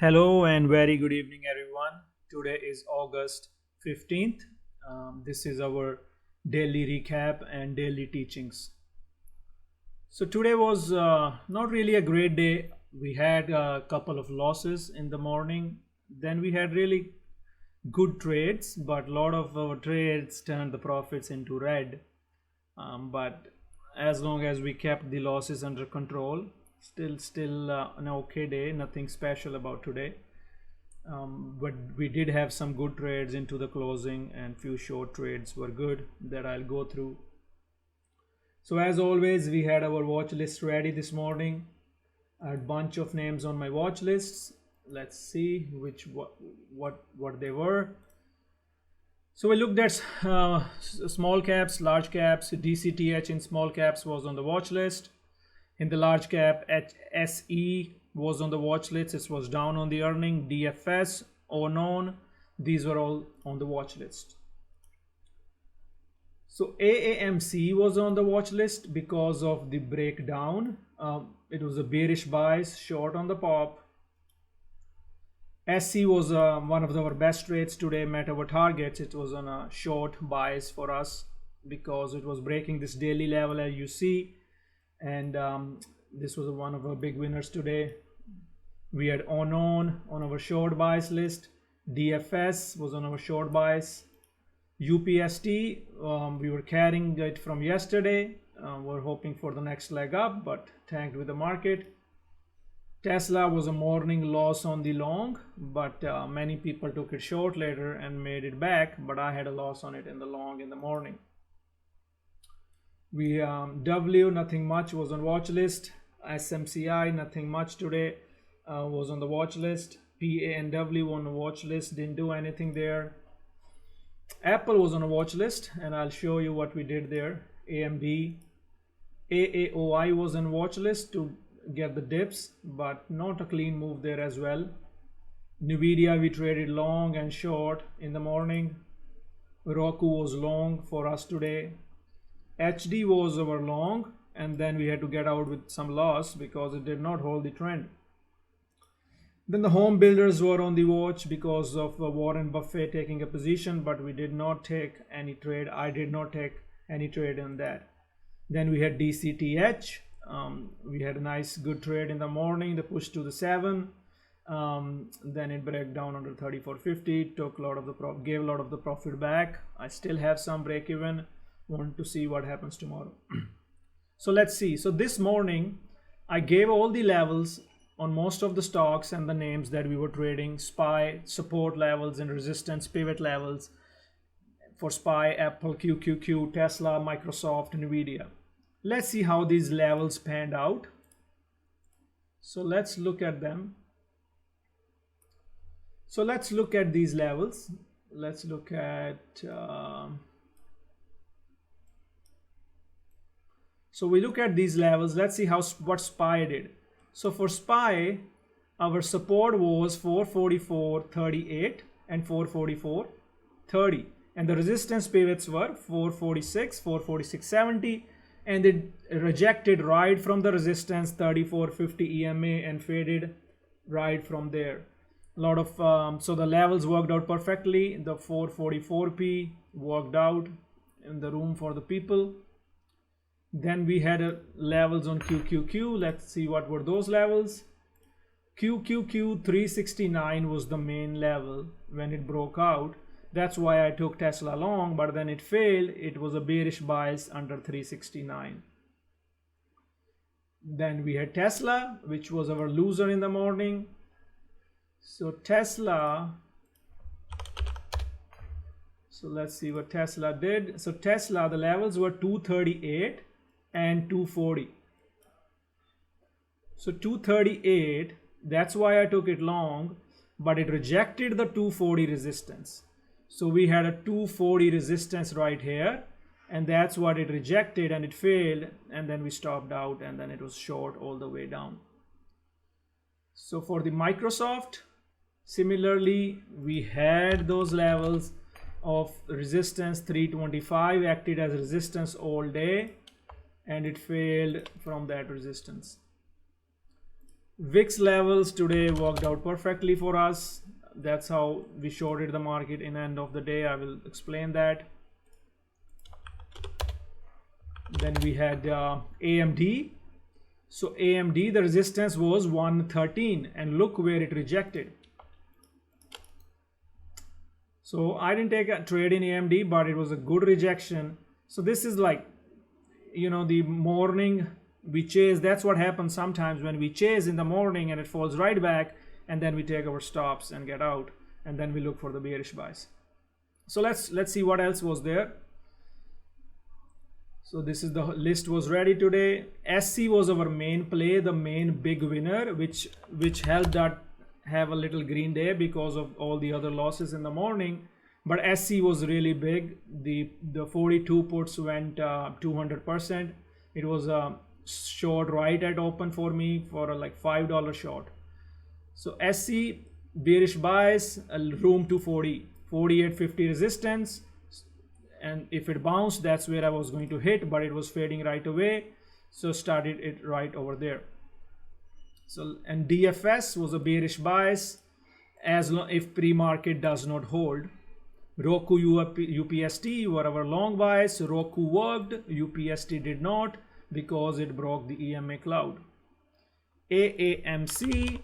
Hello and very good evening, everyone. Today is August 15th. This is our daily recap and daily teachings. So, today was not really a great day. We had a couple of losses in the morning. Then we had really good trades, but a lot of our trades turned the profits into red. But as long as we kept the losses under control, still an okay day. Nothing special about today. But we did have some good trades into the closing, and few short trades were good that I'll go through. So as always, we had our watch list ready this morning. I had a bunch of names on my watch lists. Let's see what they were. So we looked at small caps, large caps. DCTH in small caps was on the watch list. In the large cap, SE was on the watch list. It was down on the earning. DFS, unknown. These were all on the watch list. So AAMC was on the watch list because of the breakdown. It was a bearish bias, short on the pop. SC was one of our best trades today, met our targets. It was on a short bias for us because it was breaking this daily level, as you see. And this was one of our big winners today. We had unknown on our short bias list. DFS was on our short bias. UPST, we were carrying it from yesterday. We're hoping for the next leg up, but tanked with the market. Tesla was a morning loss on the long, but many people took it short later and made it back, but I had a loss on it in the long in the morning. W, nothing much, was on watch list. SMCI, nothing much today, was on the watch list. PA and W on the watch list, didn't do anything there. Apple was on a watch list, and I'll show you what we did there. AMD, AAOI was on watch list to get the dips, but not a clean move there as well. Nvidia, we traded long and short in the morning. Roku was long for us today. HD was our long, and then we had to get out with some loss because it did not hold the trend. Then the home builders were on the watch because of Warren Buffett taking a position, but we did not take any trade. I did not take any trade in that. Then we had DCTH. We had a nice good trade in the morning, the push to the 7. Then it broke down under 34.50, gave a lot of the profit back. I still have some break even. Want to see what happens tomorrow. So let's see. So this morning I gave all the levels on most of the stocks and the names that we were trading. SPY, support levels and resistance pivot levels for SPY, Apple, QQQ, Tesla, Microsoft, Nvidia. Let's see how these levels panned out. So let's look at them. So let's look at these levels. Let's look at so we look at these levels. Let's see what SPY did. So for SPY, our support was 444.38 and 444.30, and the resistance pivots were 446, 446.70, and it rejected right from the resistance 34.50 EMA and faded right from there. A lot of so the levels worked out perfectly. The 444p worked out in the room for the people. Then we had levels on QQQ. Let's see what were those levels. QQQ 369 was the main level when it broke out. That's why I took Tesla long, but then it failed. It was a bearish bias under 369. Then we had Tesla, which was our loser in the morning. So Tesla, so let's see what Tesla did. So Tesla, the levels were 238 and 240. So 238, that's why I took it long, but it rejected the 240 resistance. So we had a 240 resistance right here, and that's what it rejected, and it failed, and then we stopped out, and then it was short all the way down. So for the Microsoft, similarly, we had those levels of resistance. 325 acted as resistance all day, and it failed from that resistance. VIX levels today worked out perfectly for us. That's how we shorted the market in end of the day. I will explain that. Then we had AMD. So AMD, the resistance was 113, and look where it rejected. So I didn't take a trade in AMD, but it was a good rejection. So this is like, you know, the morning we chase. That's what happens sometimes when we chase in the morning and it falls right back, and then we take our stops and get out, and then we look for the bearish buys. So let's see what else was there. So this is the list was ready today. SC was our main play, the main big winner, which helped that have a little green day because of all the other losses in the morning. But SC was really big. The 42 puts went 200%. It was a short right at open for me for a like $5 short. So SC bearish buys, room to 40, 48.50 resistance. And if it bounced, that's where I was going to hit, but it was fading right away, so started it right over there. So, and DFS was a bearish bias as long if pre-market does not hold. ROKU UPST were our long bias. ROKU worked, UPST did not because it broke the EMA cloud. AAMC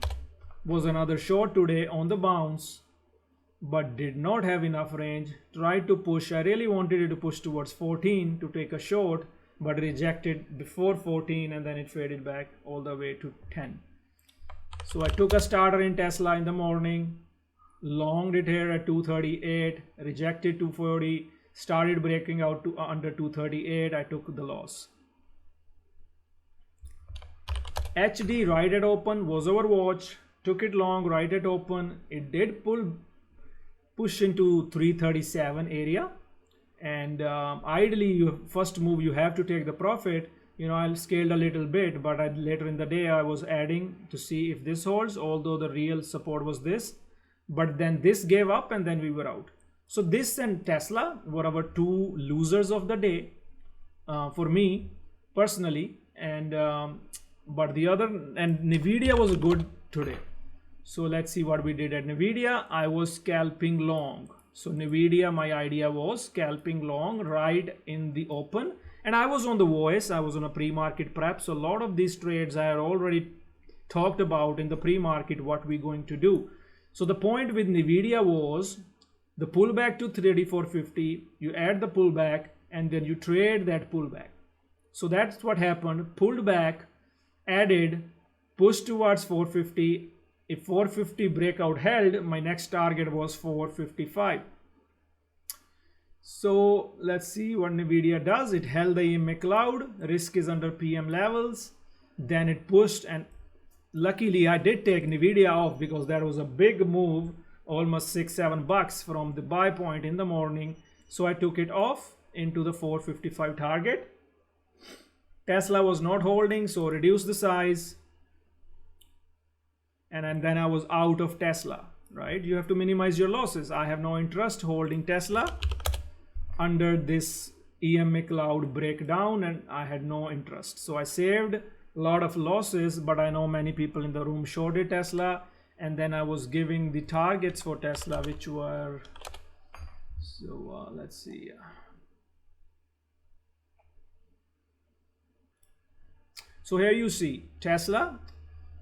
was another short today on the bounce, but did not have enough range. Tried to push. I really wanted it to push towards 14 to take a short, but rejected before 14, and then it faded back all the way to 10. So I took a starter in Tesla in the morning, longed it here at 238, rejected 240, started breaking out to under 238. I took the loss. HD right at open was our watch. Took it long right at open. It did push into 337 area, and ideally first move you have to take the profit. You know, I scaled a little bit, but later in the day I was adding to see if this holds, although the real support was this, but then this gave up and then we were out. So this and Tesla were our two losers of the day for me personally, and but the other, and Nvidia was good today. So let's see what we did at Nvidia. I was scalping long. So Nvidia, my idea was scalping long right in the open. And I was on the voice. I was on a pre-market prep. So a lot of these trades I had already talked about in the pre-market what we're going to do. So the point with Nvidia was the pullback to 34.50. You add the pullback and then you trade that pullback. So that's what happened. Pulled back, added, pushed towards 450. If 450 breakout held, my next target was 455. So let's see what Nvidia does. It held the EMA cloud, risk is under PM levels, then it pushed, and luckily I did take Nvidia off because that was a big move, almost $6-7 from the buy point in the morning. So I took it off into the 455 target. Tesla was not holding, so reduced the size. And then I was out of Tesla, right? You have to minimize your losses. I have no interest holding Tesla under this EMA cloud breakdown, and I had no interest. So I saved a lot of losses, but I know many people in the room shorted Tesla, and then I was giving the targets for Tesla, which were, so let's see. So here you see Tesla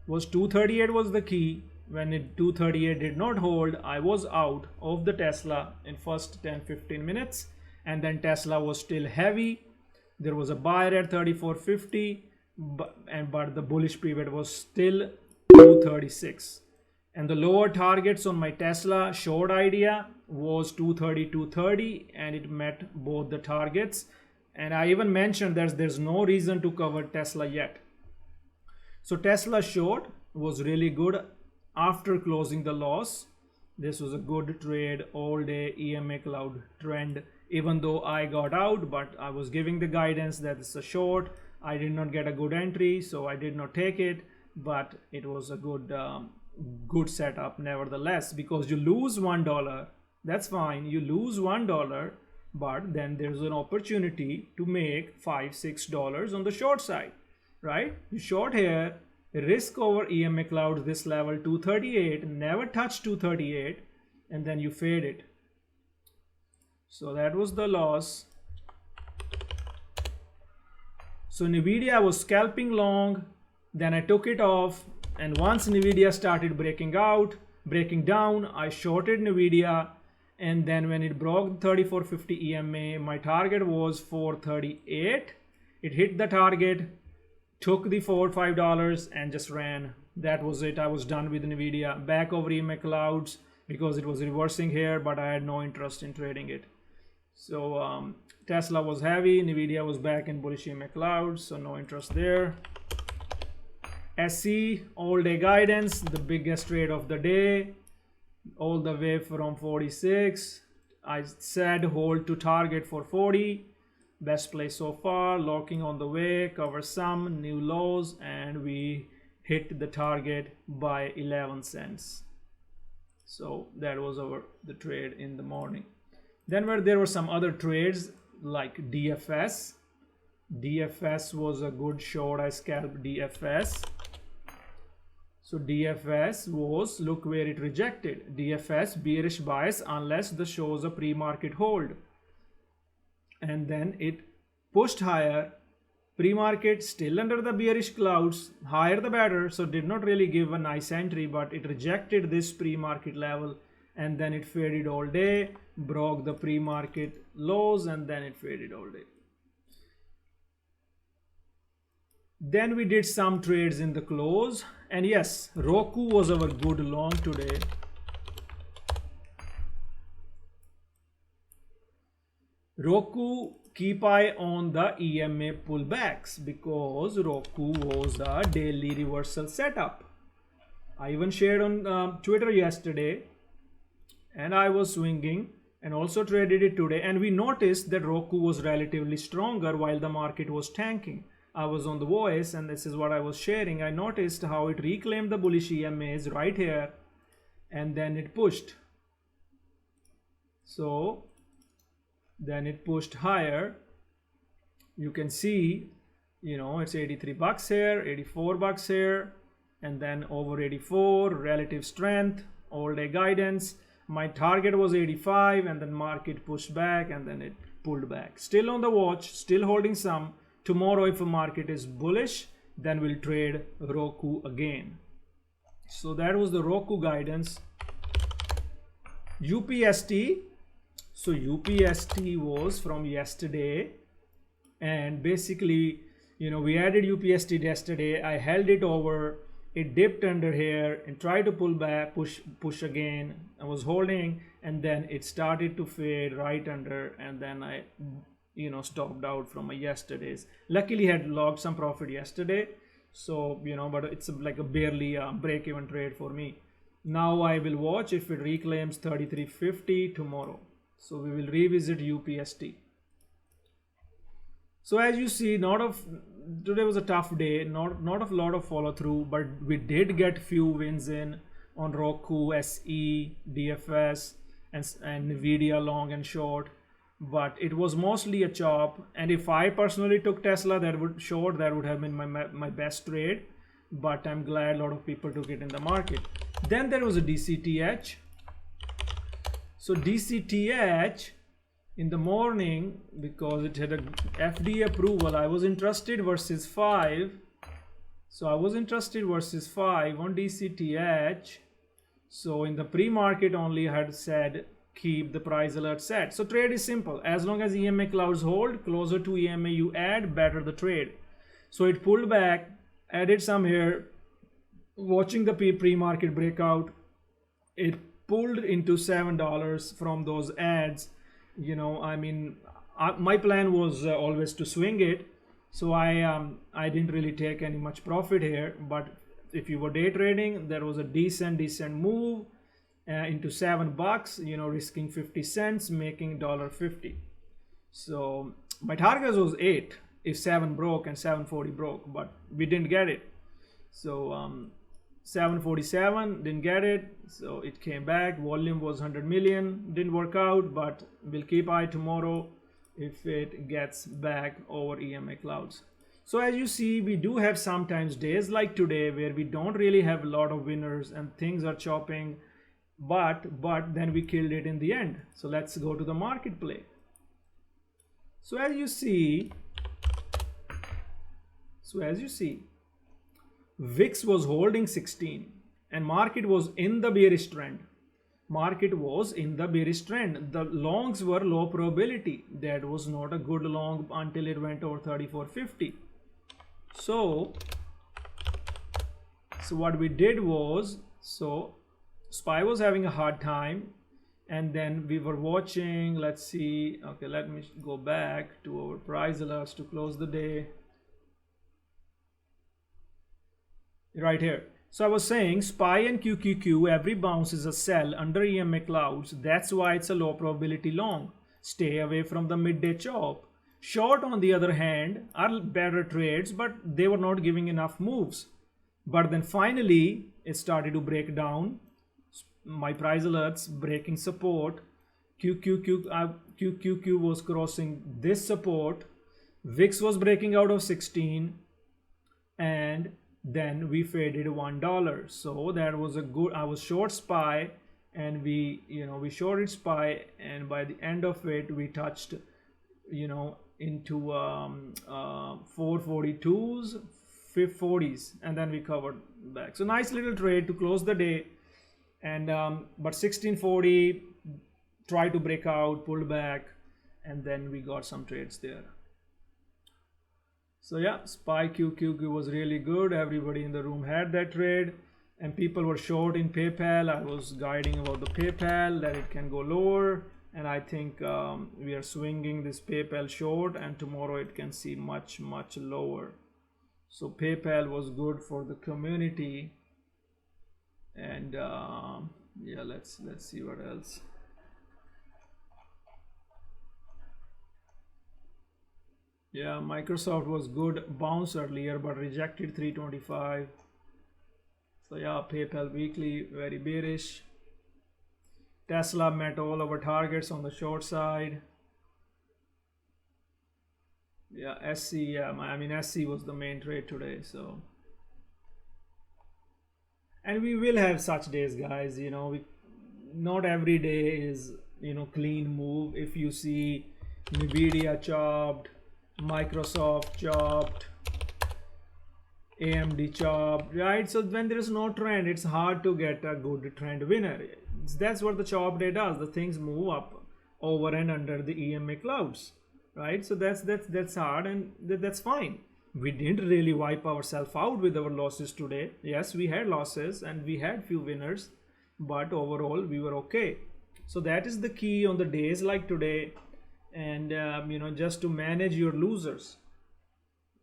was 238 was the key. When it 238 did not hold, I was out of the Tesla in first 10-15 minutes, and then Tesla was still heavy. There was a buyer at 34.50, but the bullish pivot was still 236, and the lower targets on my Tesla short idea was 230, 230, and it met both the targets. And I even mentioned that there's no reason to cover Tesla yet. So Tesla short was really good after closing the loss. This was a good trade all day, EMA cloud trend, even though I got out, but I was giving the guidance that it's a short. I did not get a good entry, so I did not take it, but it was a good setup nevertheless, because you lose $1, that's fine. You lose $1, but then there's an opportunity to make $5-6 on the short side. Right? You short here, risk over EMA Clouds this level 238, never touch 238, and then you fade it. So that was the loss. So Nvidia, I was scalping long, then I took it off, and once Nvidia started breaking down, I shorted Nvidia, and then when it broke 3450 EMA, my target was 438. It hit the target, took the $4-5 and just ran. That was it. I was done with Nvidia. Back over EMA Clouds because it was reversing here, but I had no interest in trading it. So Tesla was heavy, Nvidia was back in bullish EMA Clouds, so no interest there. SE all day guidance, the biggest trade of the day, all the way from 46. I said hold to target for 40. Best play so far, locking on the way, cover some new lows, and we hit the target by 11 cents. So that was the trade in the morning. Then there were some other trades like DFS. DFS was a good short. I scalped DFS. So DFS was, look where it rejected. DFS bearish bias unless the shows a pre-market hold. And then it pushed higher. Pre-market still under the bearish clouds, higher the better, so did not really give a nice entry, but it rejected this pre-market level, and then it faded all day, broke the pre-market lows, and then it faded all day. Then we did some trades in the close, and yes, Roku was our good long today. Roku, keep eye on the EMA pullbacks because Roku was a daily reversal setup. I even shared on Twitter yesterday, and I was swinging and also traded it today, and we noticed that Roku was relatively stronger while the market was tanking. I was on the voice, and this is what I was sharing. I noticed how it reclaimed the bullish EMAs right here, and then it pushed. So then it pushed higher. You can see, it's 83 bucks here, 84 bucks here, and then over 84, relative strength, all day guidance. My target was 85, and then market pushed back, and then it pulled back. Still on the watch, still holding some. Tomorrow, if a market is bullish, then we'll trade Roku again. So that was the Roku guidance. UPST. So UPST was from yesterday, and basically, we added UPST yesterday. I held it over. It dipped under here and tried to pull back, push again. I was holding, and then it started to fade right under, and then I stopped out from my yesterday's. Luckily had logged some profit yesterday, so but it's like a barely break-even trade for me. Now I will watch if it reclaims 33.50 tomorrow, so we will revisit UPST. So as you see, today was a tough day, not a lot of follow through, but we did get few wins in on Roku, SE, DFS, and Nvidia long and short. But it was mostly a chop, and if I personally took Tesla, that would have been my best trade, but I'm glad a lot of people took it in the market. Then there was a DCTH. So DCTH in the morning, because it had a FDA approval, I was interested versus 5. So I was interested versus 5 on DCTH. So in the pre-market only I had said keep the price alert set. So trade is simple. As long as EMA Clouds hold, closer to EMA you add, better the trade. So it pulled back, added some here, watching the pre-market breakout. It pulled into $7 from those ads. My plan was always to swing it. So I didn't really take any much profit here. But if you were day trading, there was a decent move. Into $7, risking 50 cents, making $1.50. So my target was 8 if 7 broke and 740 broke, but we didn't get it. So 747 didn't get it, so it came back. Volume was 100 million, didn't work out, but we'll keep eye tomorrow if it gets back over EMA Clouds. So as you see, we do have sometimes days like today where we don't really have a lot of winners and things are chopping, but then we killed it in the end. So let's go to the market play. So as you see, VIX was holding 16 and market was in the bearish trend. The longs were low probability. That was not a good long until it went over 34.50. So what we did was, SPY was having a hard time, and then we were watching. Let's see. Okay, let me go back to our price alerts to close the day. Right here. So I was saying SPY and QQQ, every bounce is a sell under EMA Clouds. That's why it's a low probability long. Stay away from the midday chop. Short, on the other hand, are better trades, but they were not giving enough moves. But then finally, it started to break down. My price alerts breaking support. QQQ was crossing this support. VIX was breaking out of 16, and then we faded $1. So that was a good. I was short SPY, and we shorted SPY, and by the end of it, we touched, into 442s, 540s, and then we covered back. So nice little trade to close the day. And but 1640 tried to break out, pulled back, and then we got some trades there. So yeah, SPY QQQ was really good. Everybody in the room had that trade, and people were short in PayPal. I was guiding about the PayPal, that it can go lower, and I think we are swinging this PayPal short, and tomorrow it can see much lower. So PayPal was good for the community, and yeah, let's see what else. Yeah, Microsoft was good, bounce earlier but rejected 325. So yeah, PayPal weekly very bearish. Tesla met all our targets on the short side. Yeah, SE, yeah, I mean SE was the main trade today. So, and we will have such days, guys. Not every day is clean move. If you see Nvidia chopped, Microsoft chopped, AMD chopped, right? So when there is no trend, it's hard to get a good trend winner. That's what the chop day does. The things move up over and under the EMA clouds, right? So that's hard, and that's fine. We didn't really wipe ourselves out with our losses today. Yes, we had losses and we had few winners, but overall we were okay. So that is the key on the days like today. And just to manage your losers,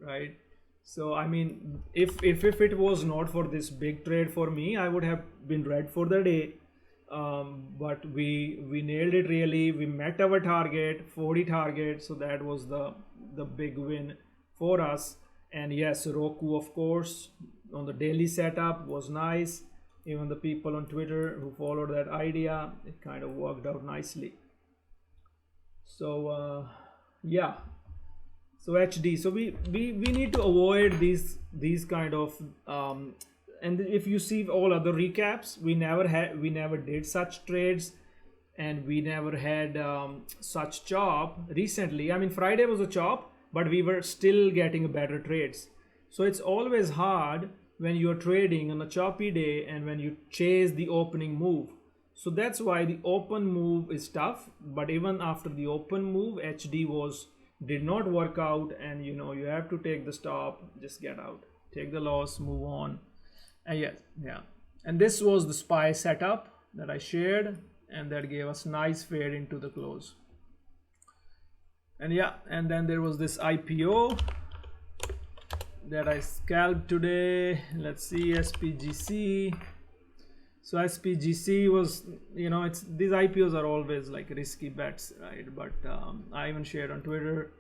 right? So I mean, if it was not for this big trade for me, I would have been red for the day, but we nailed it. Really, we met our target, 40 target, so that was the big win for us. And yes, Roku, of course, on the daily setup was nice. Even the people on Twitter who followed that idea, it kind of worked out nicely. So yeah, so HD, so we need to avoid these kind of and if you see all other recaps, we never did such trades, and we never had such chop recently. I mean, Friday was a chop, but we were still getting better trades. So it's always hard when you're trading on a choppy day and when you chase the opening move. So that's why the open move is tough. But even after the open move, HD did not work out, and you have to take the stop, just get out, take the loss, move on. And yeah. And this was the SPY setup that I shared, and that gave us nice fade into the close. And yeah, and then there was this IPO that I scalped today. Let's see, SPGC. So SPGC was, these IPOs are always like risky bets, right? But I even shared on Twitter,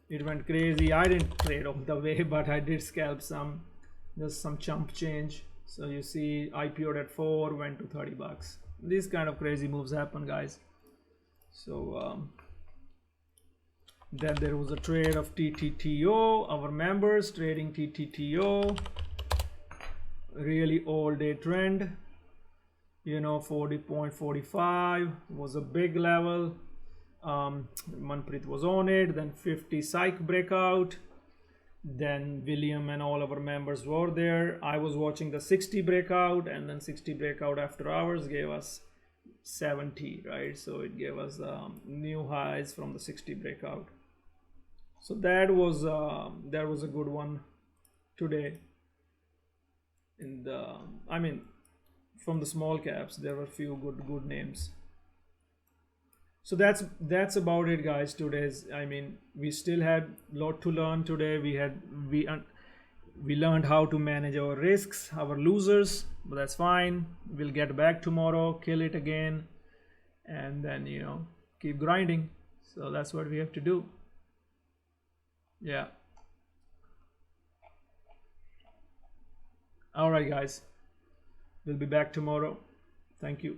it went crazy. I didn't trade all the way, but I did scalp some, just some chump change. So you see, IPO'd at 4, went to 30 bucks. These kind of crazy moves happen, guys. So Then there was a trade of TTTO, our members trading TTTO, really all day trend, you know, 40.45 was a big level. Manpreet was on it. Then 50 psych breakout, then William and all our members were there. I was watching the 60 breakout, and then 60 breakout after hours gave us 70, right? So it gave us new highs from the 60 breakout. So that was a good one today. In the, I mean, from the small caps, there were a few good names. So that's about it, guys. Today's, I mean, we still had a lot to learn today. We learned how to manage our risks, our losers, but that's fine. We'll get back tomorrow, kill it again, and then, you know, keep grinding. So that's what we have to do. Yeah. All right, guys. We'll be back tomorrow. Thank you.